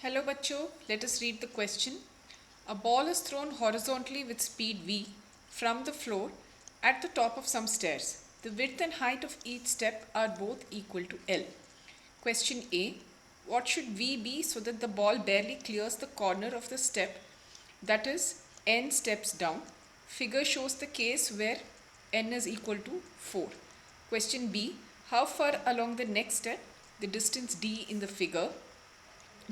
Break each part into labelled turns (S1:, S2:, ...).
S1: Hello बच्चों, let us read the question. A ball is thrown horizontally with speed v from the floor at the top of some stairs. The width and height of each step are both equal to L. Question A. What should v be so that the ball barely clears the corner of the step, that is n steps down? Figure shows the case where n is equal to 4. Question B. How far along the next step, the distance d in the figure,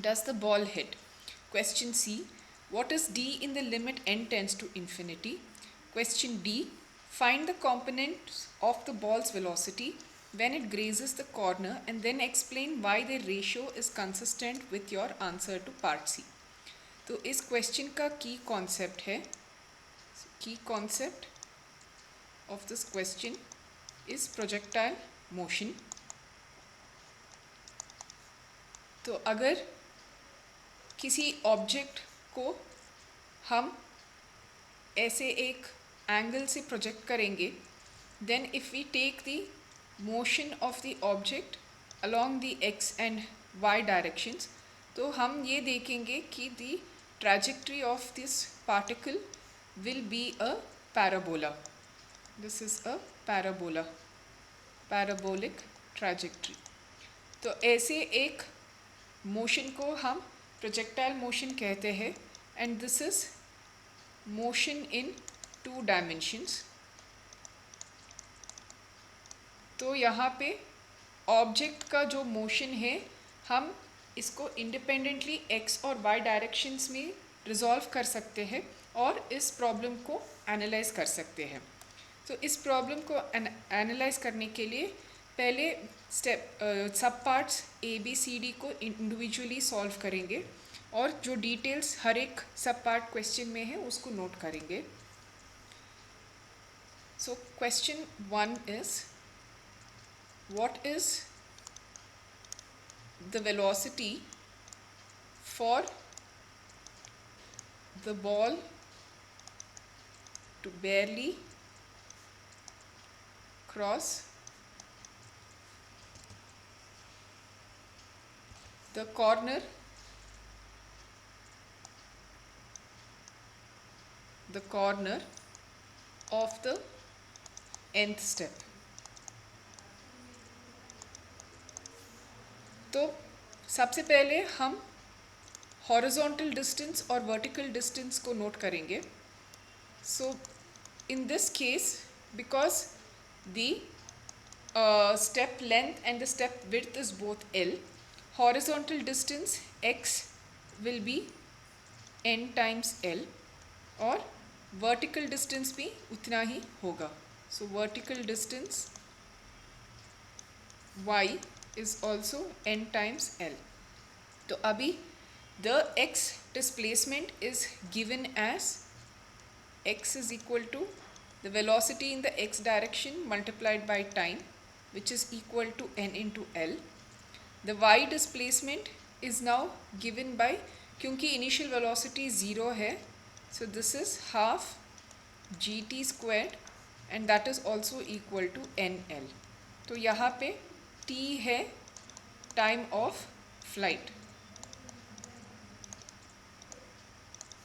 S1: does the ball hit? Question C. What is d in the limit n tends to infinity? Question D. Find the components of the ball's velocity when it grazes the corner and then explain why the ratio is consistent with your answer to part C. तो इस question का की concept है, की concept of this question is projectile motion. तो अगर किसी object को हम ऐसे एक एंगल से प्रोजेक्ट करेंगे, then if we take the motion of the object along the X and Y directions, तो हम ये देखेंगे कि the trajectory of this particle will be a parabola. This is a parabola, parabolic trajectory. तो ऐसे एक motion को हम प्रोजेक्टाइल मोशन कहते हैं and this is motion in 2 dimensions. तो यहाँ पे ऑब्जेक्ट का जो मोशन है, हम इसको इंडिपेंडेंटली एक्स और वाई डायरेक्शंस में रिजॉल्व कर सकते हैं और इस प्रॉब्लम को एनालाइज कर सकते हैं. तो इस प्रॉब्लम को एनालाइज करने के लिए पहले सब parts A B C D को इंडिविजुअली सॉल्व करेंगे और जो डिटेल्स हर एक सब पार्ट क्वेश्चन में है उसको नोट करेंगे. So question 1 is, what is the velocity for the ball to barely cross the corner of the nth step. तो सबसे पहले हम हॉरिजॉन्टल डिस्टेंस और वर्टिकल डिस्टेंस को नोट करेंगे. So in this case, because the step length and the step width is both L, horizontal distance x will be n times L और vertical distance भी उतना ही होगा. So vertical distance y is also n times L. तो अभी the x displacement is given as x is equal to the velocity in the x direction multiplied by time, which is equal to n into L. The y displacement is now given by, क्योंकि initial velocity 0 है, so this is half gt squared and that is also equal to nl. तो यहाँ पे t है time of flight.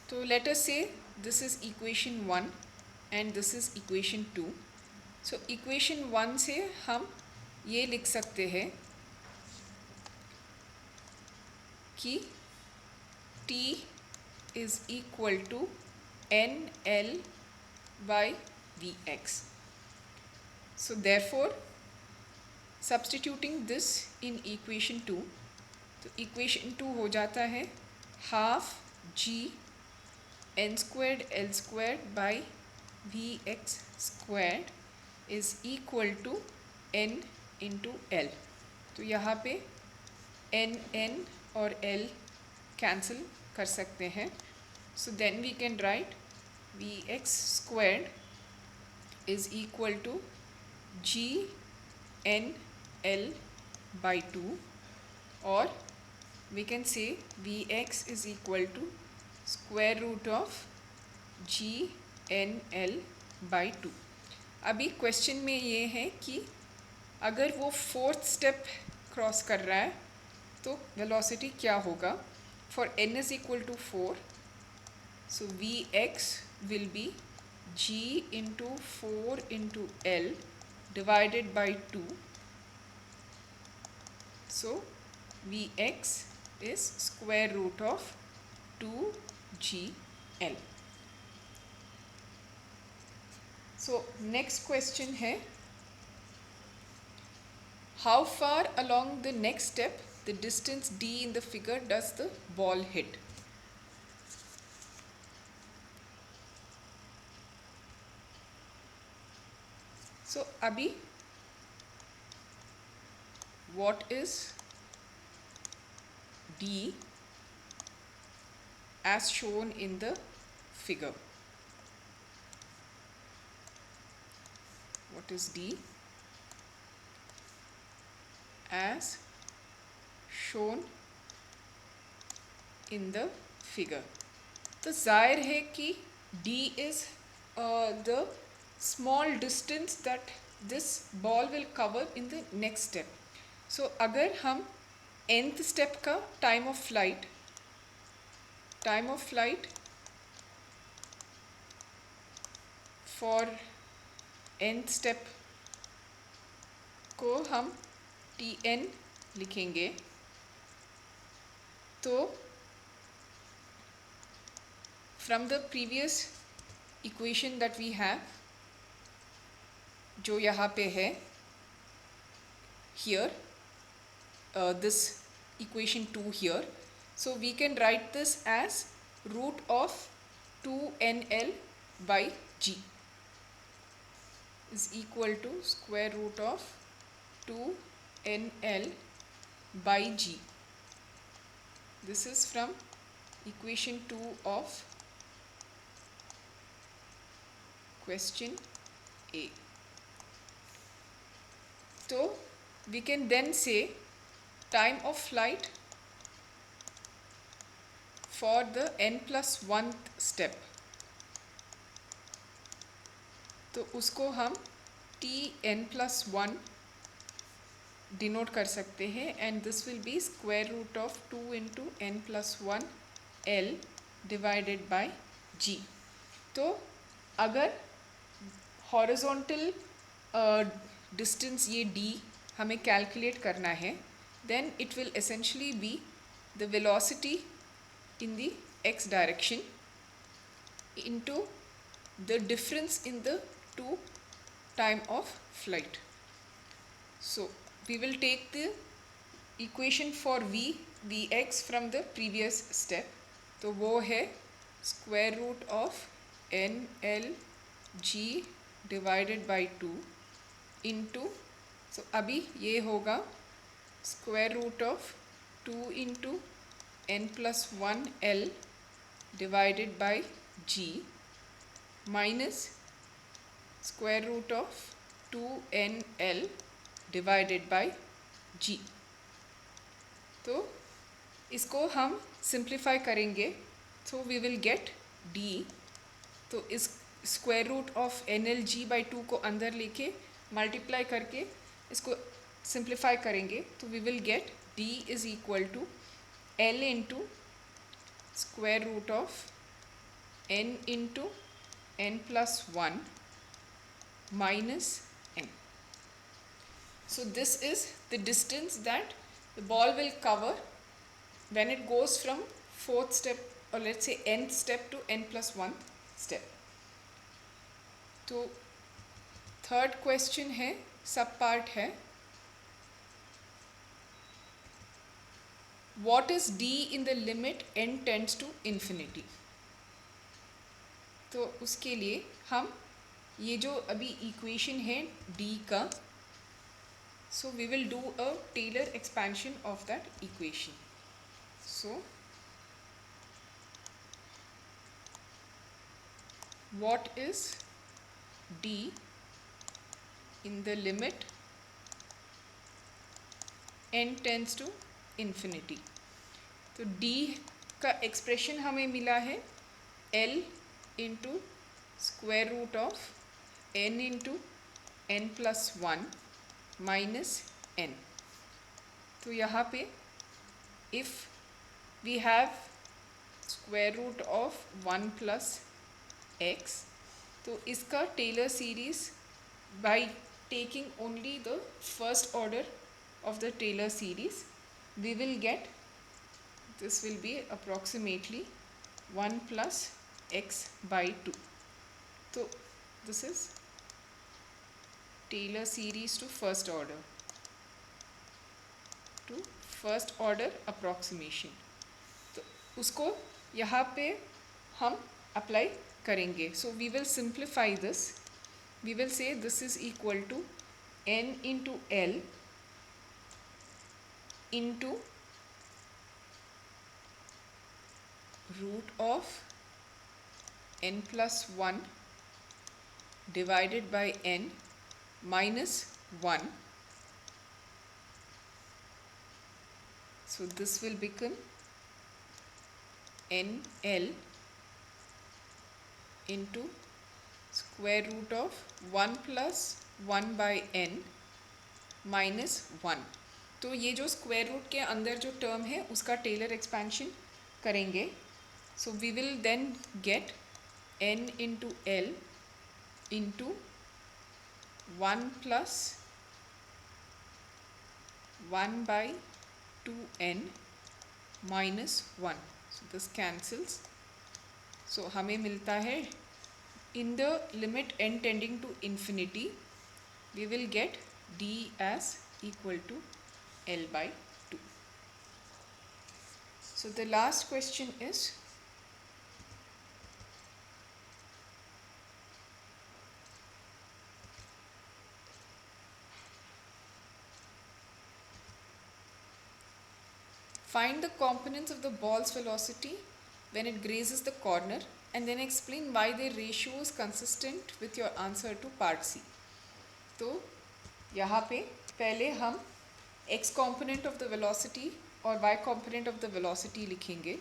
S1: तो let us say this is equation 1 and this is equation 2. So equation 1 से हम ये लिख सकते हैं कि t is equal to nl by vx. So therefore substituting this in equation 2, तो equation 2 हो जाता है half g n squared l squared by vx squared is equal to n into l. तो यहाँ पे n और l कैंसिल कर सकते हैं. So then we can write vx squared is equal to g n l by 2, or we can say vx is equal to square root of g n l by 2. अभी question में ये है कि अगर वो 4th स्टेप क्रॉस कर रहा है तो वेलोसिटी क्या होगा. for n is equal to 4, so Vx will be G into 4 into L divided by 2. So Vx is square root of 2GL. So next question है, how far along the next step the distance d in the figure does the ball hit? So अभी what is d as shown in the figure? What is d as shown in the figure? तो जाहिर है कि d is the small distance that this ball will cover in the next step. So अगर हम nth step का time of flight for nth step को हम Tn लिखेंगे, तो from the previous equation that we have, जो यहाँ पे है here, this equation 2 here, so we can write this as root of 2nl by g is equal to square root of 2nl by g. This is from equation 2 of question A. So we can then say time of flight for the n plus 1th step, तो उसको हम Tn plus 1 denote कर सकते हैं, and this will be square root of 2 into n plus 1 L divided by G. तो अगर horizontal distance ये d हमें कैलकुलेट करना है, then it will essentially be the velocity in the x direction into the difference in the two time of flight. So we will take the equation for Vx from the previous step, तो वो है square root of nl g divided by 2 into, so अभी ये होगा square root of 2 into n plus 1 L divided by G minus square root of 2nl divided by G. तो इसको हम simplify करेंगे, तो वी विल गेट d. तो इस square root of nlg by 2 को अंदर लेके मल्टीप्लाई करके इसको सिंप्लीफाई करेंगे, तो we will get d is equal to l into square root of n into n plus 1 minus n. So this is the distance that the ball will cover when it goes from 4th step, or let's say nth step, to n plus 1 step. तो third question है, सब part है, what is d in the limit n tends to infinity? तो उसके लिए हम ये जो अभी इक्वेशन है d का, so we will do a Taylor expansion of that equation. So what is d in the limit n tends to infinity? तो d का एक्सप्रेशन हमें मिला है l into square root of n into n plus 1 minus n. तो यहाँ पे if we have square root of 1 plus x. तो इसका Taylor series by taking only the first order of the Taylor series, we will get, this will be approximately 1 plus x by 2. So this is Taylor series to first order approximation. तो उसको यहाँ पे हम apply करेंगे. So we will simplify this. We will say this is equal to n into L into root of n plus 1 divided by n minus 1. So this will become nl into square root of 1 plus 1 by n minus 1. तो ये जो square root के अंदर जो term है उसका Taylor expansion करेंगे. So we will then get n into L into 1 plus 1 by 2n minus 1. So this cancels. So हमें मिलता है in the limit n tending to infinity, we will get d as equal to L by 2. So the last question is, find the components of the ball's velocity when it grazes the corner and then explain why their ratio is consistent with your answer to part C. तो यहाँ पे पहले हम x component of the velocity और y component of the velocity लिखेंगे.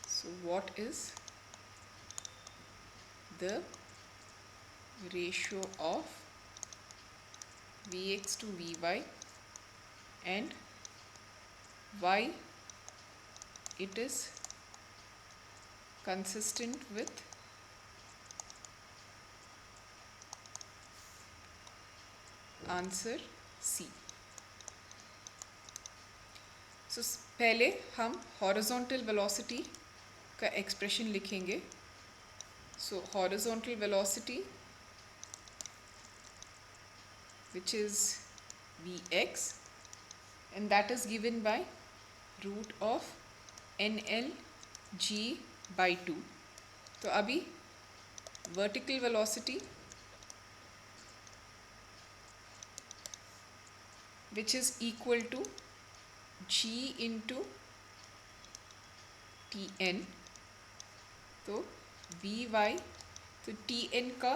S1: So what is the ratio of Vx to Vy and why it is consistent with answer C. So पहले हम horizontal velocity का एक्सप्रेशन लिखेंगे. So horizontal velocity, which is Vx, and that is given by root of nl g by 2. तो अभी vertical velocity, which is equal to g into tn. तो Vy, तो tn का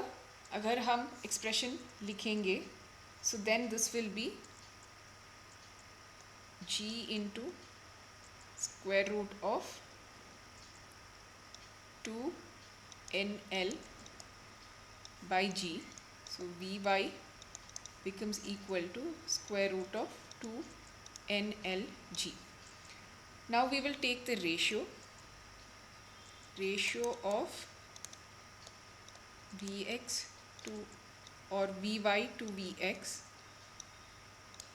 S1: अगर हम एक्सप्रेशन लिखेंगे, so then this will be g into square root of 2 nl by g. So Vy becomes equal to square root of 2 nl g. Now we will take the ratio of Vx to or Vy to Vx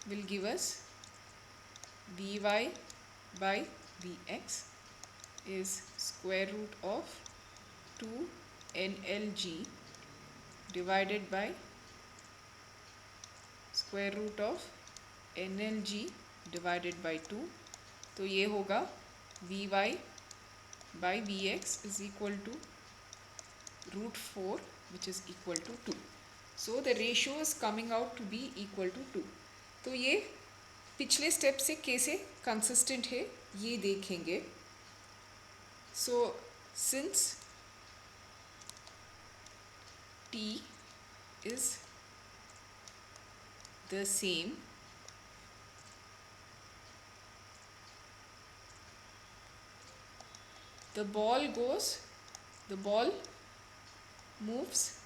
S1: will give us Vy by Vx is square root of 2 nlg divided by square root of nlg divided by 2. तो ये होगा Vy by Vx is equal to root 4, which is equal to 2. So the ratio is coming out to be equal to 2. तो ये पिछले step से कैसे consistent है ये देखेंगे. So since t is the same, the ball moves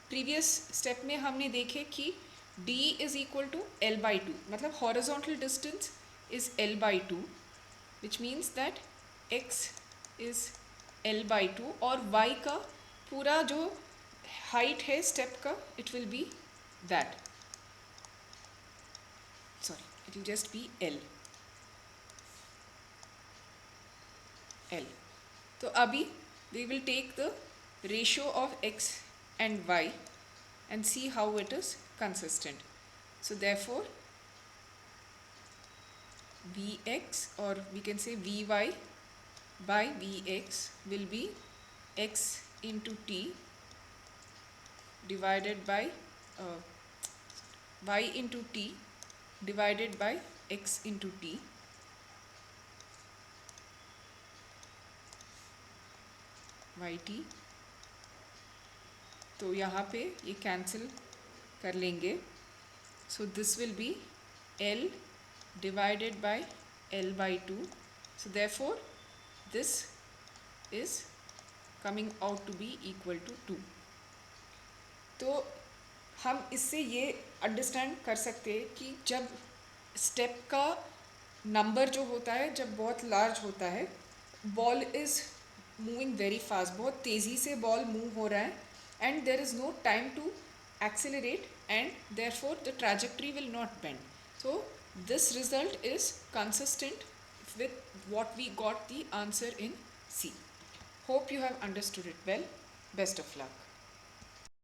S1: previous step में हमने देखे कि d is equal to L/2, मतलब horizontal distance is L/2, which means that x is L/2 और y का पूरा जो हाइट है स्टेप का it will be that, sorry it will just be L. तो अभी we will take the ratio of x and y and see how it is consistent. So therefore Vx, or we can say Vy by Vx will be x into t divided by y into t divided by x into t, yt. तो यहाँ पे ये cancel कर लेंगे, so this will B L divided by L/2, so therefore this is coming out to be equal to 2. तो हम इससे ये अंडरस्टैंड कर सकते हैं कि जब स्टेप का नंबर जो होता है जब बहुत लार्ज होता है, ball is moving very fast, बहुत तेज़ी से बॉल मूव हो रहा है and there is no time to accelerate and therefore the trajectory will not bend. So this result is consistent with what we got the answer in C. Hope you have understood it well. Best of luck.